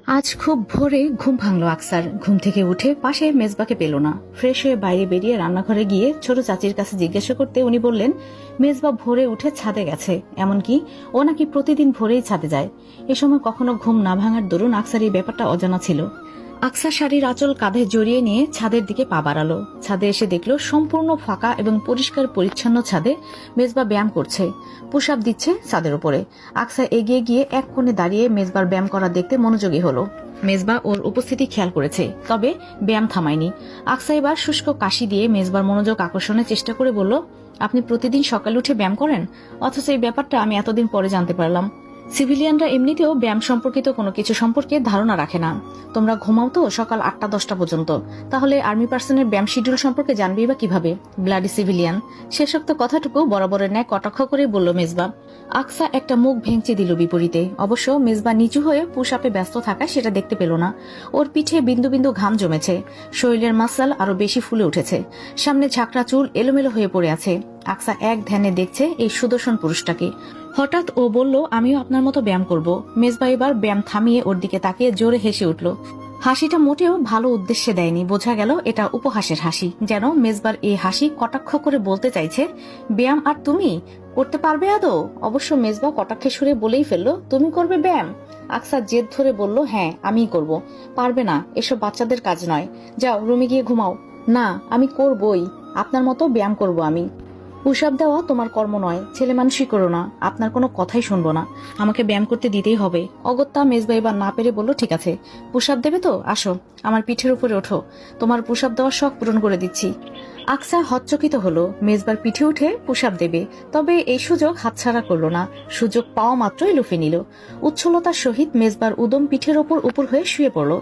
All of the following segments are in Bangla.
আজ খুব ভোরে ঘুম ভাঙলো আকসার। ঘুম থেকে উঠে পাশে মেজবাকে পেল না। ফ্রেশ হয়ে বাইরে বেরিয়ে রান্নাঘরে গিয়ে ছোট চাচির কাছে জিজ্ঞাসা করতে উনি বললেন, মেজবা ভোরে উঠে ছাদে গেছে। এমনকি ও নাকি প্রতিদিন ভোরেই ছাদে যায়। এ সময় কখনো ঘুম না ভাঙার দরুন আকসার এই ব্যাপারটা অজানা ছিল। আকসা শাড়ির আঁচল কাঁধে জড়িয়ে নিয়ে ছাদের দিকে পা বাড়ালো। ছাদে এসে দেখলো সম্পূর্ণ ফাঁকা এবং পরিষ্কার পরিচ্ছন্ন ছাদে মেজবা ব্যায়াম করছে, পুশ আপ দিচ্ছে ছাদের উপরে। আকসা এগিয়ে গিয়ে এক কোণে দাঁড়িয়ে মেজবার ব্যায়াম করা দেখতে মনোযোগী হলো। মেজবা ওর উপস্থিতি খেয়াল করেছে, তবে ব্যায়াম থামায়নি। আকসা এবার শুষ্ক কাশি দিয়ে মেজবার মনোযোগ আকর্ষণের চেষ্টা করে বলল, আপনি প্রতিদিন সকালে উঠে ব্যায়াম করেন? অথচ এই ব্যাপারটা আমি এতদিন পরে জানতে পারলাম। সিভিলিয়ানরা এমনিতেও ব্যায়াম সম্পর্কিত কোনো কিছু সম্পর্কে ধারণা রাখে না। তোমরা ঘুমাও তো সকাল 8টা-10টা পর্যন্ত, তাহলে আর্মি পার্সনের ব্যায়াম শিডিউল সম্পর্কে জানবেই বা কিভাবে? Bloody civilian. শেষোক্ত কথাটুকু বরাবরের ন্যায় কটাক্ষ করে বলল মেজবা। আকসা একটা মুখ ভেঙচে দিল বিপরীতে। অবশ্য মেজবা নিচু হয়ে পুশ আপে ব্যস্ত থাকা সেটা দেখতে পেল না। ওর পিঠে বিন্দু বিন্দু ঘাম জমেছে, শরীরের মাসল আরো বেশি ফুলে উঠেছে, সামনে ঝাঁকড়া চুল এলোমেলো হয়ে পড়ে আছে। আকসা এক ধ্যানে দেখছে এই সুদর্শন পুরুষটাকে। হঠাৎ ও বলল, আমিও আপনার মতো ব্যায়াম করব। মেজবা এবার ব্যায়াম থামিয়ে ওর দিকে তাকিয়ে জোরে হেসে উঠল। হাসিটা মোটেও ভালো উদ্দেশ্যে দেয়নি, বোঝা গেল এটা উপহাসের হাসি। যেন মেজবার এই হাসি কটাক্ষ করে বলতে চাইছে, ব্যায়াম আর তুমি করতে পারবে আদৌ? অবশ্য মেজবা কটাক্ষে সুরে বলেই ফেললো, তুমি করবে ব্যায়াম? আকসা জেদ ধরে বলল, হ্যাঁ আমিই করব। পারবে না, এসব বাচ্চাদের কাজ নয়, যাও রুমে গিয়ে ঘুমাও। না, আমি করবই, আপনার মতো ব্যায়াম করব আমি। পুশ-আপ দেওয়া তোমার কর্ম নয়, ছেলে মানুষই করো না, আপনার কোনো কথাই শুনবো না, আমাকে ব্যায়াম করতে দিতেই হবে। অগত্যা মেজবা এবার না পেরে বলল, ঠিক আছে, পুশ-আপ দেবে তো আসো, আমার পিঠের উপরে ওঠো, তোমার পুশ-আপ দেওয়ার শখ পূরণ করে দিচ্ছি। আকসা হচ্চকিত হলো, মেজবার পিঠে উঠে পুশ-আপ দেবে, তবে এই সুযোগ হাতছাড়া করলো না। সুযোগ পাওয়া মাত্রই লুফে নিল। উচ্ছলতার সহিত মেজবার উদম পিঠের উপর হয়ে শুয়ে পড়ল।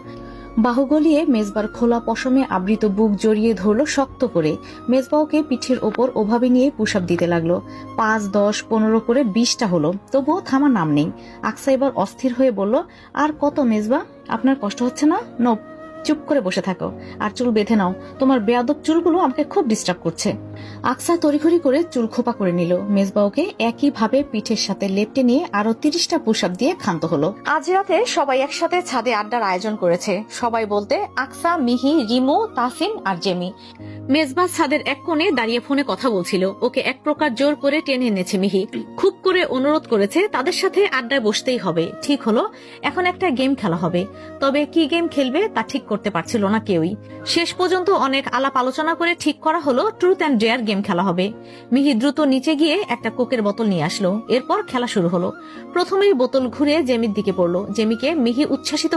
বাহু গলিয়ে মেজবার খোলা পশমে আবৃত বুক জড়িয়ে ধরলো শক্ত করে। মেজবা ওকে পিঠের ওপর ওভাবে নিয়ে পুশ-আপ দিতে লাগলো। 5, 10, 15 করে 20টা হলো, তবুও থামার নাম নেই। আকসা এবার অস্থির হয়ে বলল, আর কত মেজবা, আপনার কষ্ট হচ্ছে না? নো, চুপ করে বসে থাকো আর চুল বেঁধে নাও, তোমার বেয়াদব চুলগুলো আমাকে খুব ডিস্টার্ব করছে। আকসা তড়িঘড়ি করে চুল খোপা করে নিল। মেজবা ওকে একইভাবে পিঠের সাথে লেপটে নিয়ে আরো 30টা পুশ-আপ দিয়ে ক্ষান্ত হলো। আজ রাতে সবাই একসাথে ছাদে আড্ডার আয়োজন করেছে। সবাই বলতে আকসা, মিহি, রিমু, তাসিন আর জেমি। মেজবা ছাদের এক কোণে দাঁড়িয়ে ফোনে কথা বলছিল। ওকে এক প্রকার জোর করে টেনে এনেছে মিহি। খুব করে অনুরোধ করেছে তাদের সাথে আড্ডায় বসতেই হবে। ঠিক হলো, এখন একটা গেম খেলা হবে। তবে কি গেম খেলবে তা ঠিক করতে পারছিল না কেউই। শেষ পর্যন্ত অনেক আলাপ আলোচনা করে ঠিক করা হলো ট্রুথ অ্যান্ড ডেয়ার গেম খেলা হবে। মিহি দ্রুত নিচে গিয়ে একটা কোকের বোতল নিয়ে আসলো। এরপর খেলা শুরু হলো। প্রথমেই বোতল ঘুরে জেমির দিকে পড়লো। জেমিকে মিহি উচ্ছ্বাসিত